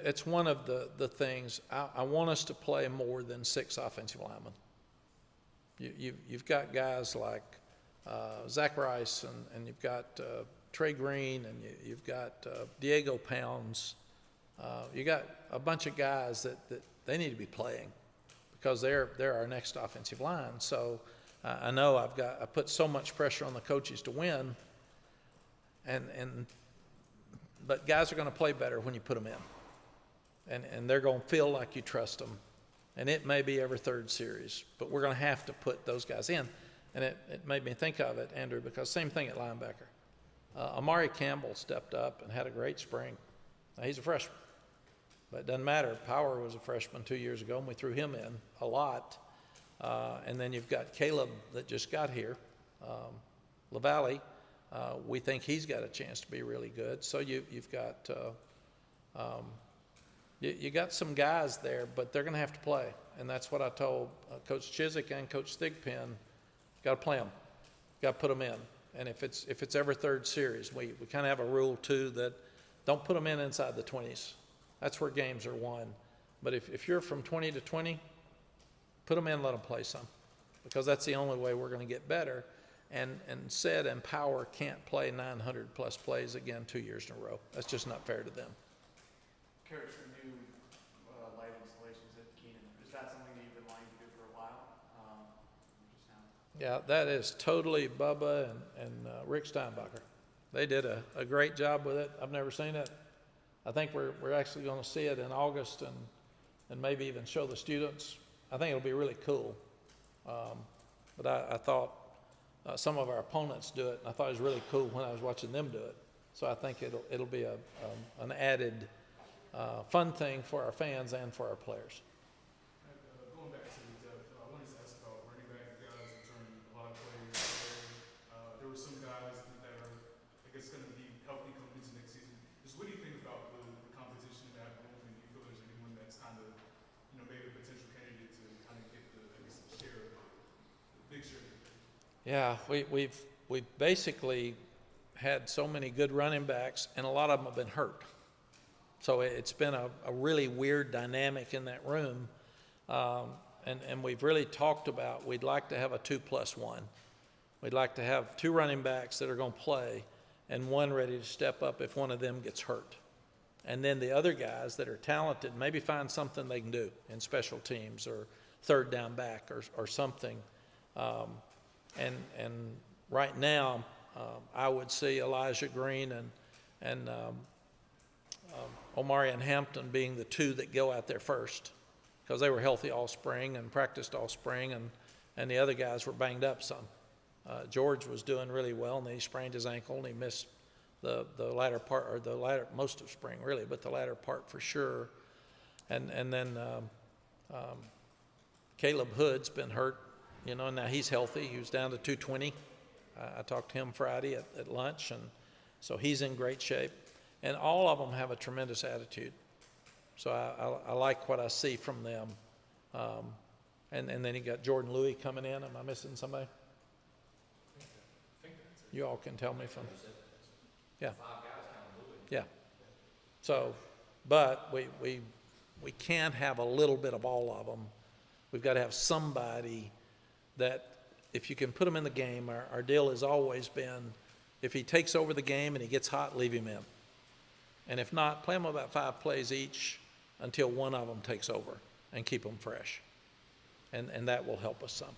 It's one of the things. I want us to play more than 6 offensive linemen. You've got guys like Zach Rice, and you've got Trey Green, and you've got Diego Pounds. You got a bunch of guys that they need to be playing because they're our next offensive line. So I know I put so much pressure on the coaches to win, but guys are going to play better when you put them in, and they're going to feel like you trust them. And it may be every third series, but we're going to have to put those guys in. And it made me think of it, Andrew, because same thing at linebacker. Amari Campbell stepped up and had a great spring. Now, he's a freshman, but it doesn't matter. Power was a freshman 2 years ago, and we threw him in a lot. And then you've got Caleb that just got here, LaValle. We think he's got a chance to be really good. So you've got you got some guys there, but they're going to have to play. And that's what I told Coach Chiswick and Coach Thigpen. Got to play them. Got to put them in. And if it's every third series, we kind of have a rule too that don't put them in inside the 20s. That's where games are won. But if you're from 20 to 20, put them in, let them play some, because that's the only way we're going to get better. And Said and Power can't play 900 plus plays again 2 years in a row. That's just not fair to them. Coach, the new light installations at Keenan, is that something that you've been wanting to do for a while? Just now? Yeah, that is totally Bubba and Rick Steinbacher. They did a great job with it. I've never seen it. I think we're actually going to see it in August and maybe even show the students. I think it'll be really cool. But I thought some of our opponents do it, and I thought it was really cool when I was watching them do it. So I think it'll be an added fun thing for our fans and for our players. Going back to the depth, I wanted to ask about running back guys returning a lot of players. There were some guys that are, I guess, going to be healthy coming into next season. Just what do you think about the competition in that room, and do you feel there's anyone that's kind of, maybe a potential candidate to kind of get the share of the big share? Yeah, we've basically had so many good running backs, and a lot of them have been hurt. So it's been a really weird dynamic in that room. And we've really talked about we'd like to have a 2+1. We'd like to have 2 running backs that are going to play and one ready to step up if one of them gets hurt. And then the other guys that are talented, maybe find something they can do in special teams or third down back or something. And right now, I would see Elijah Green and Omari and Hampton being the 2 that go out there first, because they were healthy all spring and practiced all spring, and the other guys were banged up some. George was doing really well, and then he sprained his ankle, and he missed the latter part, or most of spring really, but the latter part for sure. And then Caleb Hood's been hurt, now he's healthy. He was down to 220. I talked to him Friday at lunch, and so he's in great shape. And all of them have a tremendous attitude. So I like what I see from them. And then you got Jordan Louis coming in. Am I missing somebody? You all can tell me from. Yeah. Yeah. So, but we can't have a little bit of all of them. We've got to have somebody that, if you can put him in the game, our deal has always been, if he takes over the game and he gets hot, leave him in. And if not, play them about 5 plays each until one of them takes over and keep them fresh. And that will help us some.